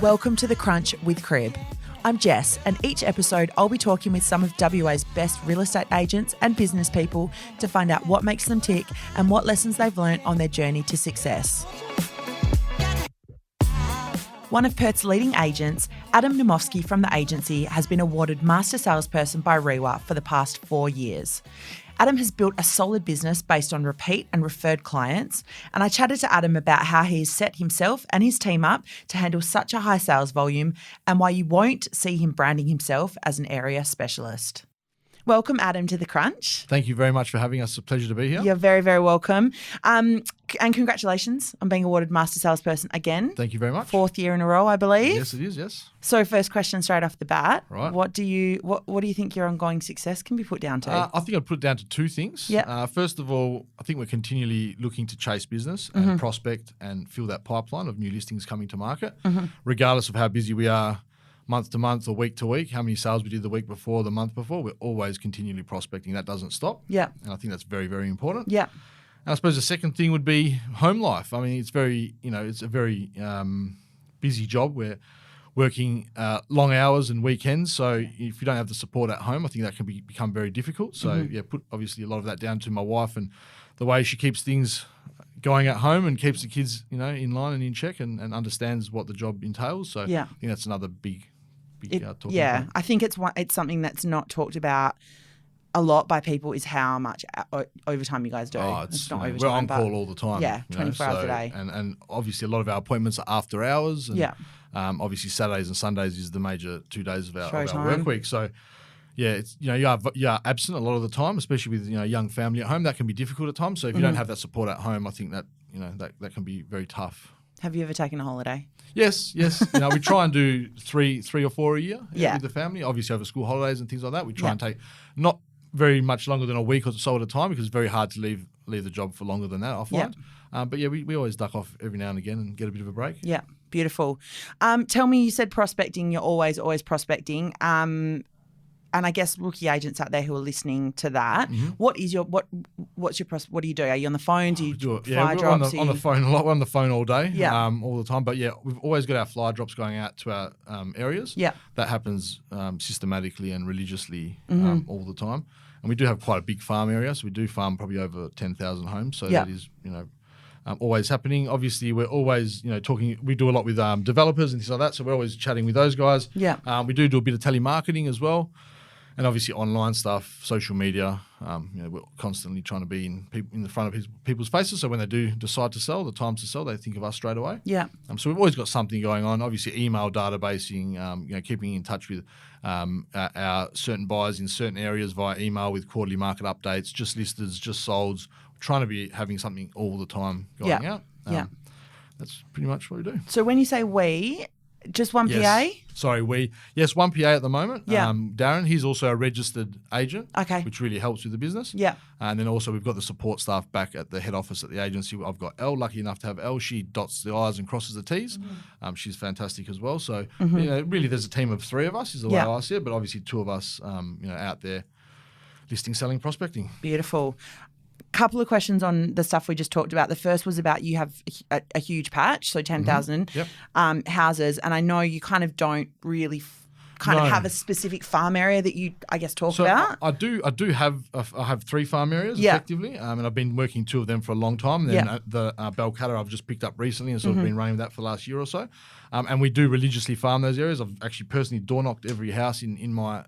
Welcome to The Crunch with Crib. I'm Jess, and each episode I'll be talking with some of WA's best real estate agents and business people to find out what makes them tick and what lessons they've learned on their journey to success. One of Perth's leading agents, Adam Naumovski from the agency, has been awarded Master Salesperson by REIWA for the past 4 years. Adam has built a solid business based on repeat and referred clients, and I chatted to Adam about how he has set himself and his team up to handle such a high sales volume and why you won't see him branding himself as an area specialist. Welcome, Adam, to The Crunch. Thank you very much for having us. It's a pleasure to be here. You're very, very welcome. And congratulations on being awarded Master Salesperson again. Thank you very much. 4th year in a row, I believe. Yes, it is, yes. So first question straight off the bat. Right. What do you think your ongoing success can be put down to? I think I'd put it down to 2 things. Yeah. First of all, I think we're continually looking to chase business and prospect and fill that pipeline of new listings coming to market, regardless of how busy we are month to month or week to week, how many sales we did the week before, the month before. We're always continually prospecting. That doesn't stop. Yeah. And I think that's very, very important. Yeah. And I suppose the second thing would be home life. I mean, it's a very busy job. We're working long hours and weekends. So if you don't have the support at home, I think that can become very difficult. So put obviously a lot of that down to my wife and the way she keeps things going at home and keeps the kids, in line and in check and understands what the job entails. So I think that's another big talking point. I think it's something that's not talked about a lot by people is how much overtime you guys do. It's not overtime. We're on call all the time. Yeah, 24 hours a day. And obviously a lot of our appointments are after hours. And obviously Saturdays and Sundays is the major 2 days of our work week. So it's you are absent a lot of the time, especially with a young family at home. That can be difficult at times. So if you don't have that support at home, I think that that can be very tough. Have you ever taken a holiday? Yes. We try and do three or 4 a year with the family. Obviously over school holidays and things like that. We try and take not very much longer than a week or so at a time because it's very hard to leave the job for longer than that, I find. But we always duck off every now and again and get a bit of a break. Yeah, beautiful. Tell me, you said prospecting. You're always prospecting. And I guess rookie agents out there who are listening to that, what do you do? Are you on the phone? Do you flyer drops? On the phone a lot. We're on the phone all day, all the time. But we've always got our flyer drops going out to our areas. Yeah, that happens systematically and religiously all the time. And we do have quite a big farm area, so we do farm probably over 10,000 homes. So that is always happening. Obviously, we're always talking. We do a lot with developers and things like that. So we're always chatting with those guys. Yeah, we do a bit of telemarketing as well. And obviously online stuff, social media, we're constantly trying to be in the front of people's faces. So when they do decide to sell, the times to sell, they think of us straight away. Yeah. So we've always got something going on. Obviously email databasing, keeping in touch with our certain buyers in certain areas via email with quarterly market updates, just listeds, just solds. We're trying to be having something all the time going out. That's pretty much what we do. So when you say we, just one PA? Sorry, one PA at the moment. Yeah. Darren, he's also a registered agent, which really helps with the business. Yeah. And then also we've got the support staff back at the head office at the agency. I've got Elle, lucky enough to have Elle. She dots the I's and crosses the T's. She's fantastic as well. So, really there's a team of 3 of us is the way I see it, but obviously 2 of us, out there listing, selling, prospecting. Beautiful. Couple of questions on the stuff we just talked about. The first was about you have a huge patch, so 10,000 houses, and I know you kind of don't really have a specific farm area that you, I guess, talk about. I do have 3 farm areas effectively, and I've been working 2 of them for a long time. And then the Balcatta I've just picked up recently and sort of been running with that for the last year or so. And we do religiously farm those areas. I've actually personally door knocked every house in my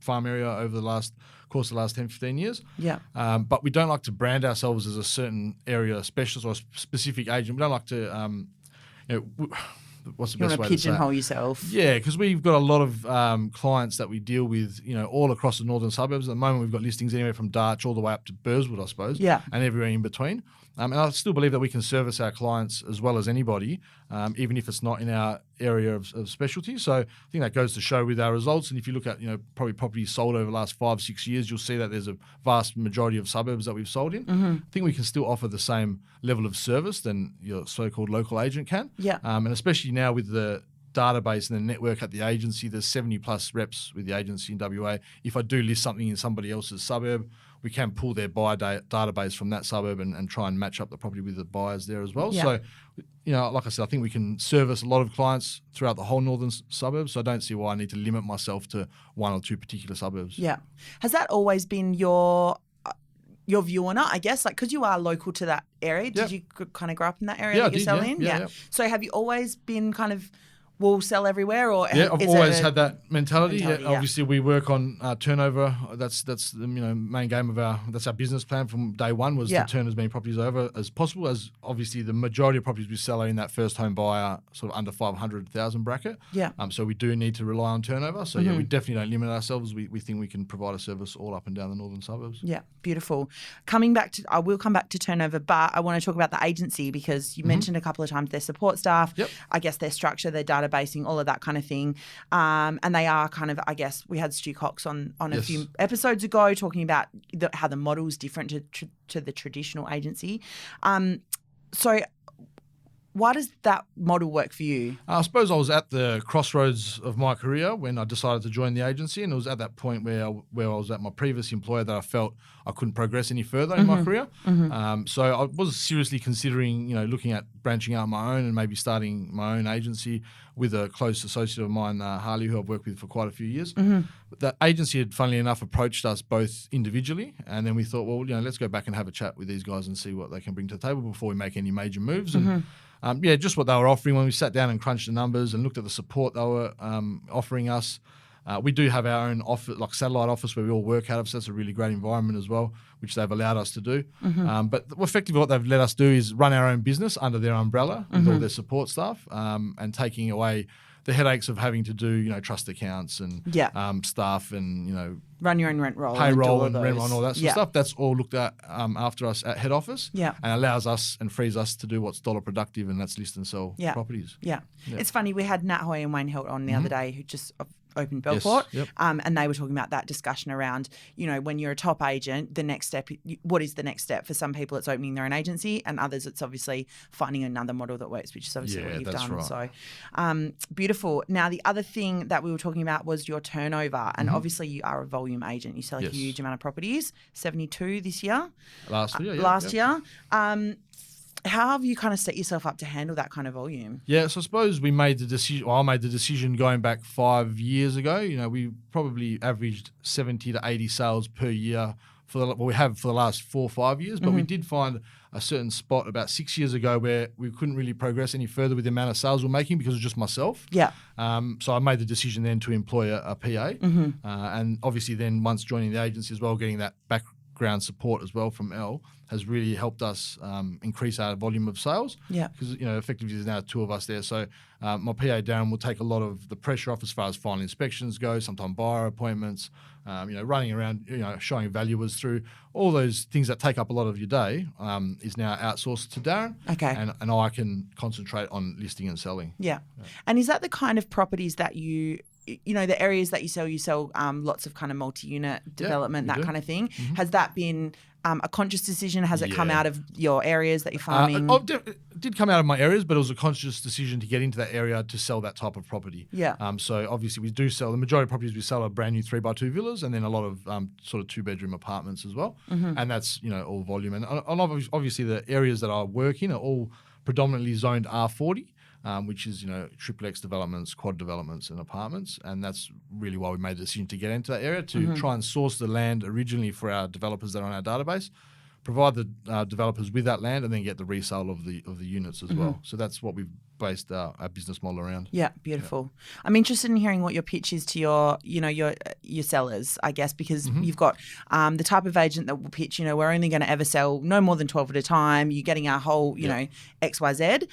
farm area over the last 10, 15 years. Yeah. But we don't like to brand ourselves as a certain area specialist or a specific agent. We don't like to, what's the best way to say it? You want to pigeonhole yourself. Yeah, because we've got a lot of clients that we deal with, all across the northern suburbs. At the moment, we've got listings anywhere from Darch all the way up to Burswood, I suppose, and everywhere in between. And I still believe that we can service our clients as well as anybody, even if it's not in our area of specialty. So I think that goes to show with our results. And if you look at, probably properties sold over the last 5-6 years, you'll see that there's a vast majority of suburbs that we've sold in. I think we can still offer the same level of service than your so-called local agent can. Yeah. And especially now with the database and the network at the agency, there's 70 plus reps with the agency in WA. If I do list something in somebody else's suburb we can pull their buyer database from that suburb and try and match up the property with the buyers there as well. Yeah. So, like I said, I think we can service a lot of clients throughout the whole northern suburbs. So I don't see why I need to limit myself to one or two particular suburbs. Yeah. Has that always been your view on it, I guess? Like, because you are local to that area, did you kind of grow up in that area that you're selling? Yeah. So have you always been kind of we'll sell everywhere? Or I've always had that mentality. Obviously, we work on turnover. That's the main game of that's our business plan from day one was to turn as many properties over as possible. As obviously the majority of properties we sell are in that first home buyer sort of under 500,000 bracket. Yeah. So we do need to rely on turnover. So we definitely don't limit ourselves. We think we can provide a service all up and down the northern suburbs. Yeah, beautiful. I will come back to turnover, but I want to talk about the agency because you mentioned a couple of times their support staff. Yep. I guess their structure, their databasing, all of that kind of thing. And they are kind of, I guess, we had Stu Cox on a few episodes ago talking about how the model is different to the traditional agency. So why does that model work for you? I suppose I was at the crossroads of my career when I decided to join the agency, and it was at that point where I was at my previous employer that I felt I couldn't progress any further in my career. So I was seriously considering, looking at branching out my own and maybe starting my own agency with a close associate of mine, Harley, who I've worked with for quite a few years. But that agency had, funnily enough, approached us both individually, and then we thought, well, let's go back and have a chat with these guys and see what they can bring to the table before we make any major moves. And just what they were offering when we sat down and crunched the numbers and looked at the support they were offering us. We do have our own office, like satellite office, where we all work out of, so that's a really great environment as well, which they've allowed us to do. But effectively what they've let us do is run our own business under their umbrella with all their support staff and taking away the headaches of having to do, trust accounts and staff and, run your own rent roll. Payroll and rent roll and all that sort of stuff. That's all looked at after us at head office and allows us and frees us to do what's dollar productive, and that's list and sell properties. Yeah. It's funny, we had Nat Hoy and Wayne Helt on the other day who just opened Belport, and they were talking about that discussion around, when you're a top agent, the next step, what is the next step? For some people, it's opening their own agency, and others, it's obviously finding another model that works, which is obviously what you've done. Right. So, beautiful. Now, the other thing that we were talking about was your turnover, and obviously you are a volume agent. You sell a huge amount of properties, 72 this year. Last year. How have you kind of set yourself up to handle that kind of volume? Yeah, so I suppose I made the decision going back 5 years ago. We probably averaged 70 to 80 sales per year we have for the last 4 or 5 years, but we did find a certain spot about 6 years ago where we couldn't really progress any further with the amount of sales we're making because it was just myself. Yeah. So I made the decision then to employ a PA, and obviously then once joining the agency as well, getting that background support as well from Elle has really helped us increase our volume of sales. Yeah. Because, effectively there's now 2 of us there. So my PA, Darren, will take a lot of the pressure off as far as final inspections go, sometimes buyer appointments, running around, showing valuers through. All those things that take up a lot of your day is now outsourced to Darren. Okay. And I can concentrate on listing and selling. Yeah. And is that the kind of properties that the areas that you sell lots of kind of multi-unit development, that kind of thing. Has that been a conscious decision? Has it come out of your areas that you're farming? It did come out of my areas, but it was a conscious decision to get into that area to sell that type of property. Yeah. So obviously we do sell, the majority of properties we sell are brand new 3x2 villas, and then a lot of sort of 2-bedroom apartments as well. And that's, all volume. And obviously the areas that I work in are all predominantly zoned R40. Which is, triple X developments, quad developments and apartments. And that's really why we made the decision to get into that area, to try and source the land originally for our developers that are on our database, provide the developers with that land, and then get the resale of the units as well. So that's what we've based our business model around. Yeah, beautiful. Yeah. I'm interested in hearing what your pitch is to your sellers, I guess, because you've got the type of agent that will pitch, we're only going to ever sell no more than 12 at a time. You're getting our whole, XYZ,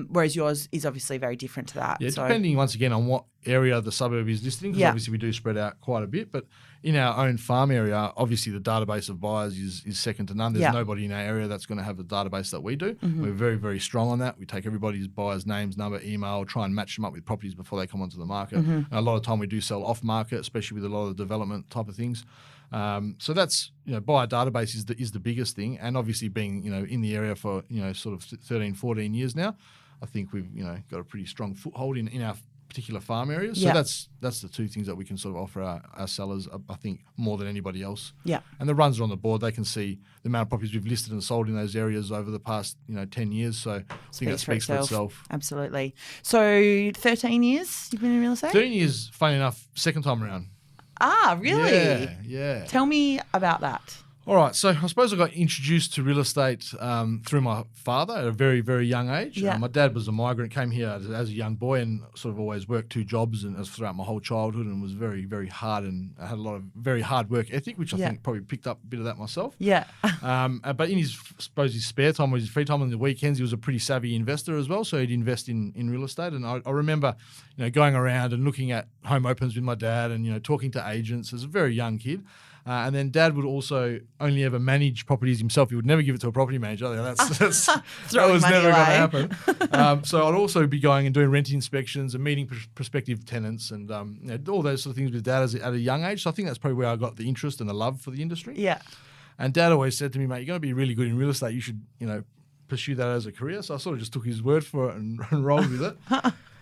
whereas yours is obviously very different to that. Yeah, depending once again on what area the suburb is listing, because obviously we do spread out quite a bit, but in our own farm area, obviously the database of buyers is second to none. There's nobody in our area that's going to have the database that we do. We're very, very strong on that. We take everybody's buyer's names, number, email, try and match them up with properties before they come onto the market. And a lot of time we do sell off market, especially with a lot of the development type of things. So that's, buyer database is the biggest thing. And obviously being, in the area for, sort of 13, 14 years now, I think we've, got a pretty strong foothold in our particular farm areas. So that's the two things that we can sort of offer our sellers, I think, more than anybody else. Yeah. And the runs are on the board. They can see the amount of properties we've listed and sold in those areas over the past 10 years. So I think that speaks for itself. Absolutely. So 13 years you've been in real estate? 13 years, funny enough, second time around. Ah, really? Yeah. Tell me about that. All right, so I suppose I got introduced to real estate through my father at a very, very young age. Yeah. My dad was a migrant, came here as a young boy and sort of always worked 2 jobs and throughout my whole childhood, and was very, very hard, and I had a lot of very hard work ethic, which I think probably picked up a bit of that myself. Yeah. But in his spare time or his free time on the weekends, he was a pretty savvy investor as well, so he'd invest in real estate. And I remember going around and looking at home opens with my dad and talking to agents as a very young kid. And then Dad would also only ever manage properties himself. He would never give it to a property manager. That was never going to happen. So I'd also be going and doing rent inspections and meeting prospective tenants and all those sort of things with Dad at a young age. So I think that's probably where I got the interest and the love for the industry. Yeah. And Dad always said to me, mate, you're going to be really good in real estate. You should, pursue that as a career. So I sort of just took his word for it and rolled with it.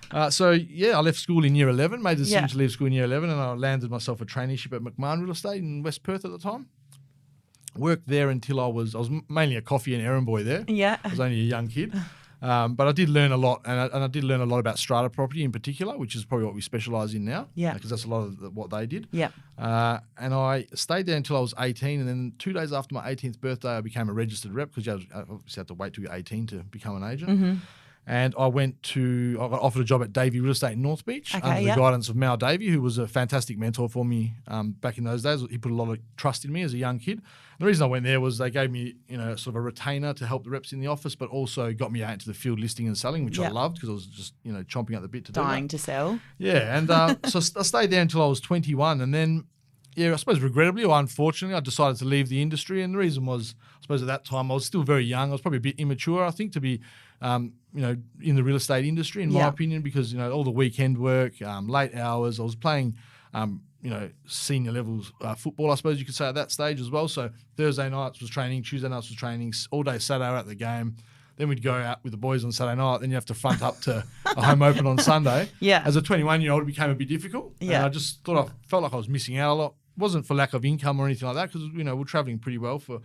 I left school in year 11, made the decision to leave school in year 11, and I landed myself a traineeship at McMahon Real Estate in West Perth at the time. Worked there until I was mainly a coffee and errand boy there. Yeah. I was only a young kid. But I did learn a lot, and I did learn a lot about strata property in particular, which is probably what we specialise in now. Yeah. Because that's a lot of what they did. Yeah. And I stayed there until I was 18, and then 2 days after my 18th birthday, I became a registered rep because you obviously have to wait till you're 18 to become an agent. Mm-hmm. And I got offered a job at Davey Real Estate in North Beach under the guidance of Mal Davey, who was a fantastic mentor for me back in those days. He put a lot of trust in me as a young kid. And the reason I went there was they gave me, sort of a retainer to help the reps in the office, but also got me out into the field listing and selling, which I loved because I was just, chomping at the bit to do that. Dying to sell. Yeah, and so I stayed there until I was 21, and then, I suppose regrettably or unfortunately, I decided to leave the industry. And the reason was, I suppose at that time I was still very young. I was probably a bit immature, I think, to be in the real estate industry, in my opinion, because, all the weekend work, late hours. I was playing, senior levels football, I suppose you could say, at that stage as well. So Thursday nights was training, Tuesday nights was training, all day Saturday at the game. Then we'd go out with the boys on Saturday night. Then you have to front up to a home open on Sunday. Yeah. As a 21-year-old, it became a bit difficult. Yeah. And I just felt like I was missing out a lot. It wasn't for lack of income or anything like that, because, we're travelling pretty well for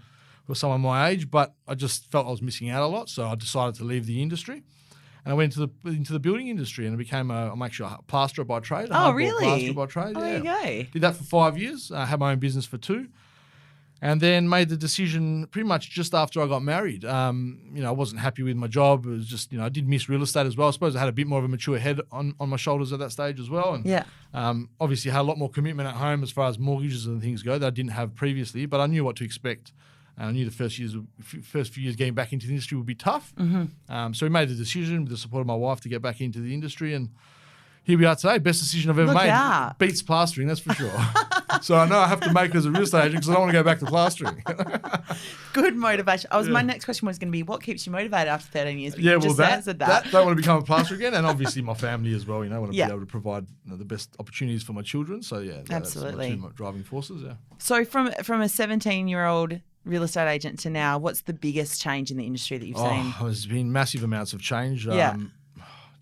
someone my age, but I just felt I was missing out a lot, so I decided to leave the industry, and I went into the building industry, and I'm actually a plasterer by trade. Oh, really? Plasterer by trade. There you go. Did that for 5 years. I had my own business for 2, and then made the decision pretty much just after I got married. I wasn't happy with my job. It was just, I did miss real estate as well. I suppose I had a bit more of a mature head on my shoulders at that stage as well, and obviously had a lot more commitment at home as far as mortgages and things go that I didn't have previously, but I knew what to expect. And I knew the first few years getting back into the industry would be tough. Mm-hmm. So we made the decision with the support of my wife to get back into the industry, and here we are today. Best decision I've ever made. Out. Beats plastering, that's for sure. So I know I have to make it as a real estate agent because I don't want to go back to plastering. Good motivation. My next question was going to be, what keeps you motivated after 13 years? But answered that. Don't want to become a plasterer again, and obviously my family as well. I want to be able to provide the best opportunities for my children. So absolutely. That's my 2 driving forces. Yeah. So from a 17-year-old real estate agent to now, what's the biggest change in the industry that you've seen? There's been massive amounts of change.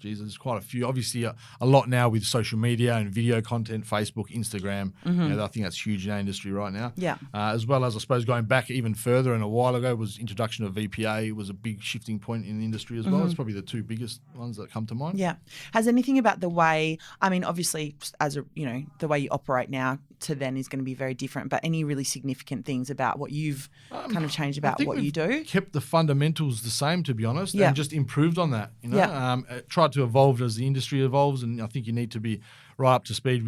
There's quite a few. Obviously, a lot now with social media and video content, Facebook, Instagram. I think that's huge in our industry right now. Yeah. As well as, I suppose, going back even further and a while ago was introduction of VPA was a big shifting point in the industry as well. It's probably the 2 biggest ones that come to mind. Yeah. Has anything about the way, obviously, the way you operate now to then is going to be very different, but any really significant things about what you've kind of changed about what you do? Kept the fundamentals the same, to be honest, and just improved on that. Tried to evolve as the industry evolves, and I think you need to be right up to speed,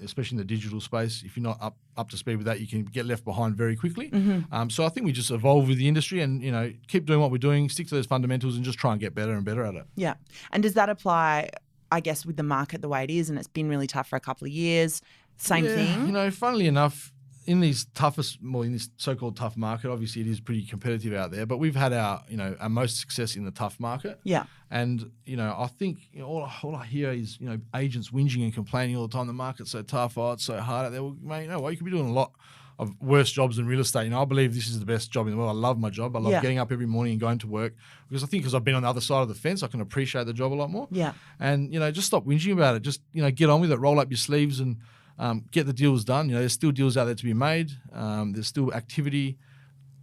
especially in the digital space. If you're not up to speed with that, you can get left behind very quickly. So I think we just evolve with the industry and, keep doing what we're doing, stick to those fundamentals and just try and get better and better at it. Yeah. And does that apply, I guess, with the market the way it is, and it's been really tough for a couple of years? Same thing. Funnily enough, in this so-called tough market, obviously it is pretty competitive out there, but we've had our most success in the tough market. Yeah. And, I think all I hear is, agents whinging and complaining all the time, the market's so tough, it's so hard out there. Well, mate, you know what, you could be doing a lot of worse jobs in real estate. I believe this is the best job in the world. I love my job. I love getting up every morning and going to work because I've been on the other side of the fence, I can appreciate the job a lot more. Yeah. And, just stop whinging about it. Just, get on with it. Roll up your sleeves and get the deals done. There's still deals out there to be made. There's still activity.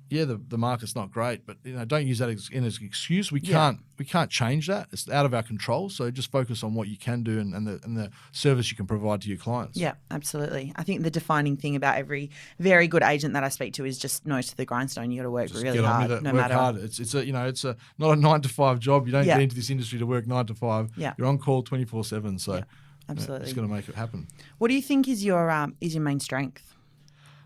Yeah, the market's not great, but don't use that as an excuse. We can't change that. It's out of our control. So just focus on what you can do and the service you can provide to your clients. Yeah, absolutely. I think the defining thing about every very good agent that I speak to is just nose to the grindstone. You got to work just really get on hard, with it. no work matter. Hard. It's not a 9-to-5 job. You don't get into this industry to work 9 to 5. Yeah. You're on call 24/7. So absolutely, just got to make it happen. What do you think is your main strength?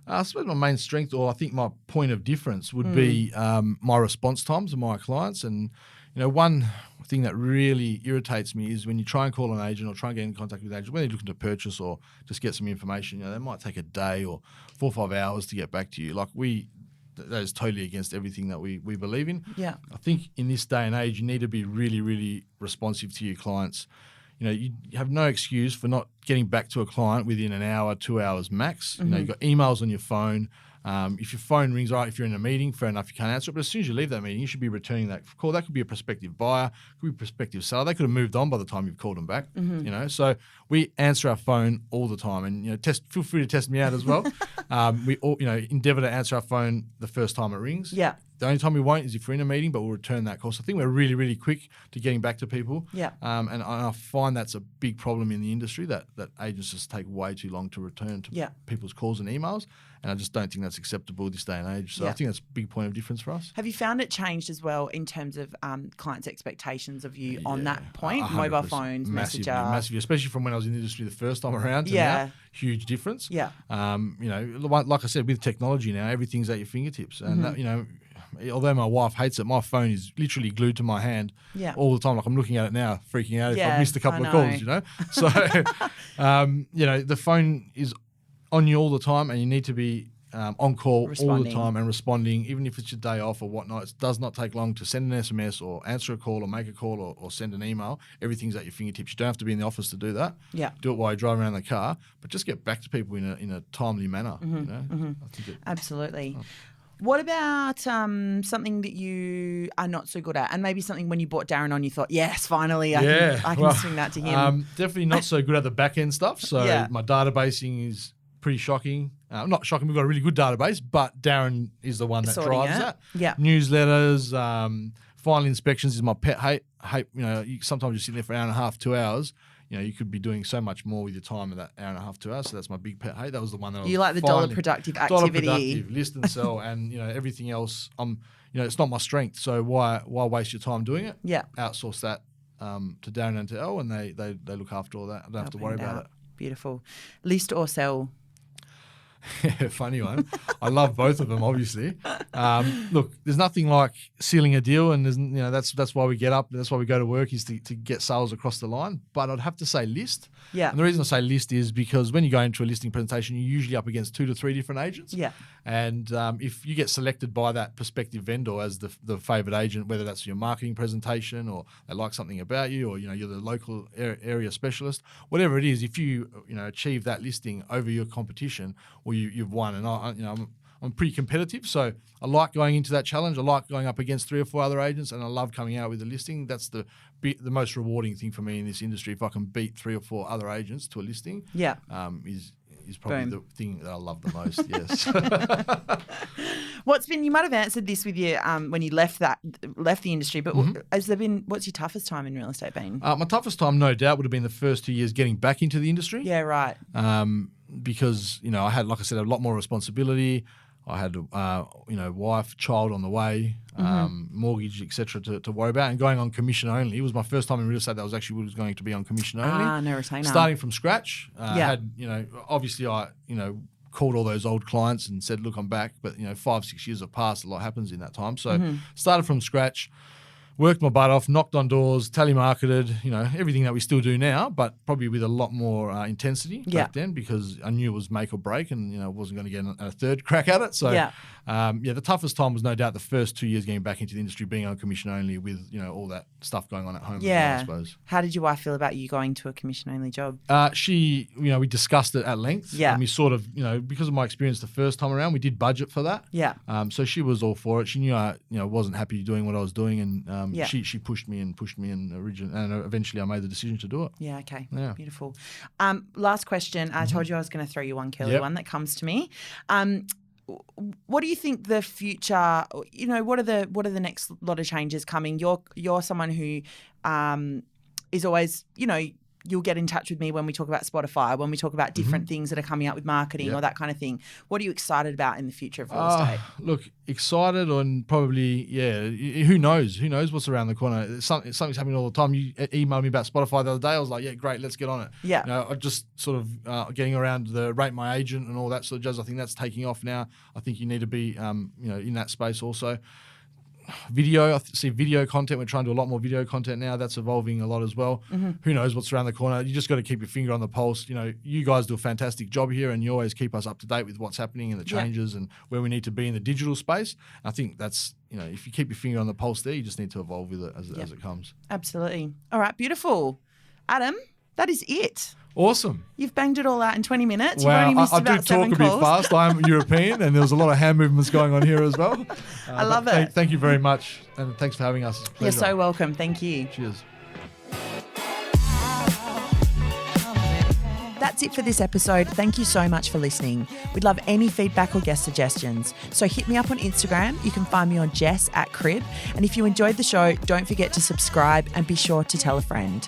I suppose my main strength, or I think my point of difference, would be my response times of my clients. And one thing that really irritates me is when you try and call an agent or try and get in contact with an agent when they're looking to purchase or just get some information. They might take a day or 4 or 5 hours to get back to you. That is totally against everything that we believe in. Yeah, I think in this day and age, you need to be really, really responsive to your clients. You have no excuse for not getting back to a client within an hour, 2 hours max. You've got emails on your phone. If your phone rings, all right, if you're in a meeting, fair enough, you can't answer it. But as soon as you leave that meeting, you should be returning that call. That could be a prospective buyer, could be a prospective seller. They could have moved on by the time you've called them back. So we answer our phone all the time, and feel free to test me out as well. We all endeavour to answer our phone the first time it rings. Yeah. The only time we won't is if we're in a meeting, but we'll return that call. So I think we're really, really quick to getting back to people. Yeah. And I find that's a big problem in the industry, that agents just take way too long to return to people's calls and emails. And I just don't think that's acceptable this day and age. So I think that's a big point of difference for us. Have you found it changed as well in terms of clients' expectations of you on that point? Mobile phones, Messenger. Massively, especially from when I was in the industry the first time around to now. Huge difference. Yeah. Like I said, with technology now, everything's at your fingertips. And that, although my wife hates it, my phone is literally glued to my hand all the time. Like I'm looking at it now, freaking out if I've missed a couple of calls, So, the phone is on you all the time and you need to be on call all the time and responding, even if it's your day off or whatnot. It does not take long to send an SMS or answer a call or make a call or send an email. Everything's at your fingertips. You don't have to be in the office to do that. Yeah. Do it while you're driving around the car, but just get back to people in a timely manner. I think absolutely. What about something that you are not so good at, and maybe something when you brought Darren on you thought, yes, finally I can swing that to him? Definitely not so good at the back end stuff. So my databasing is pretty shocking. Not shocking, we've got a really good database, but Darren is the one that drives that. Yeah. Newsletters, final inspections is my pet hate. Sometimes you're sitting there for an hour and a half, 2 hours. You could be doing so much more with your time in that hour and a half, 2 hours. So that's my big pet hate. That was the one that I was like the dollar productive activity. Dollar productive, list and sell, and everything else. It's not my strength. So why waste your time doing it? Yeah. Outsource that to Darren and to Elle, and they look after all that. I don't have to worry about it. Beautiful. List or sell? Funny one. I love both of them, obviously. Look, there's nothing like sealing a deal, and that's why we get up. That's why we go to work, is to get sales across the line. But I'd have to say list. Yeah. And the reason I say list is because when you go into a listing presentation, you're usually up against 2 to 3 different agents. Yeah. And if you get selected by that prospective vendor as the favoured agent, whether that's your marketing presentation or they like something about you, or you're the local area specialist, whatever it is, if you achieve that listing over your competition, or you've won. And I'm pretty competitive, so I like going into that challenge. I like going up against 3 or 4 other agents, and I love coming out with a listing. That's the most rewarding thing for me in this industry. If I can beat 3 or 4 other agents to a listing, is probably the thing that I love the most. Yes. You might have answered this with your when you left the industry, but what's your toughest time in real estate been? My toughest time, no doubt, would have been the first 2 years getting back into the industry. Yeah, right. Because I had, like I said, a lot more responsibility. I had wife, child on the way, mortgage, etc. to worry about, and going on commission only. It was my first time in real estate that was going to be on commission only. No retainer. Starting from scratch. Obviously I called all those old clients and said, look, I'm back. But 5-6 years have passed. A lot happens in that time. So started from scratch. worked my butt off, knocked on doors, telemarketed, everything that we still do now, but probably with a lot more intensity back then, because I knew it was make or break, and I wasn't going to get a third crack at it. So the toughest time was no doubt the first 2 years getting back into the industry, being on commission only with all that stuff going on at home. Yeah, as well, I suppose. How did your wife feel about you going to a commission only job? She, we discussed it at length. Yeah, and we sort of, because of my experience the first time around, we did budget for that. Yeah. So she was all for it. She knew I, wasn't happy doing what I was doing, and she pushed me and eventually I made the decision to do it. Yeah. Okay. Yeah. Beautiful. Last question. I told you I was going to throw you one curly one that comes to me. What do you think the future? What are the next lot of changes coming? You're someone who is always, you'll get in touch with me when we talk about Spotify, when we talk about different things that are coming up with marketing or that kind of thing. What are you excited about in the future of real estate? Look, excited and probably, who knows? Who knows what's around the corner? Something's happening all the time. You emailed me about Spotify the other day. I was like, yeah, great, let's get on it. Yeah. I just sort of getting around the rate my agent and all that sort of jazz. I think that's taking off now. I think you need to be, in that space also. Video, I see video content. We're trying to do a lot more video content now. That's evolving a lot as well. Who knows what's around the corner? You just got to keep your finger on the pulse. You guys do a fantastic job here, and you always keep us up to date with what's happening and the changes and where we need to be in the digital space. I think that's, if you keep your finger on the pulse there, you just need to evolve with it as it comes. Absolutely. All right, beautiful. Adam, that is it. Awesome. You've banged it all out in 20 minutes. Wow. You've only missed about 7 calls. I do talk a bit fast. I'm European, and there was a lot of hand movements going on here as well. I love it. Thank you very much, and thanks for having us. It's a pleasure. You're so welcome. Thank you. Cheers. That's it for this episode. Thank you so much for listening. We'd love any feedback or guest suggestions. So hit me up on Instagram. You can find me on Jess @Crib. And if you enjoyed the show, don't forget to subscribe and be sure to tell a friend.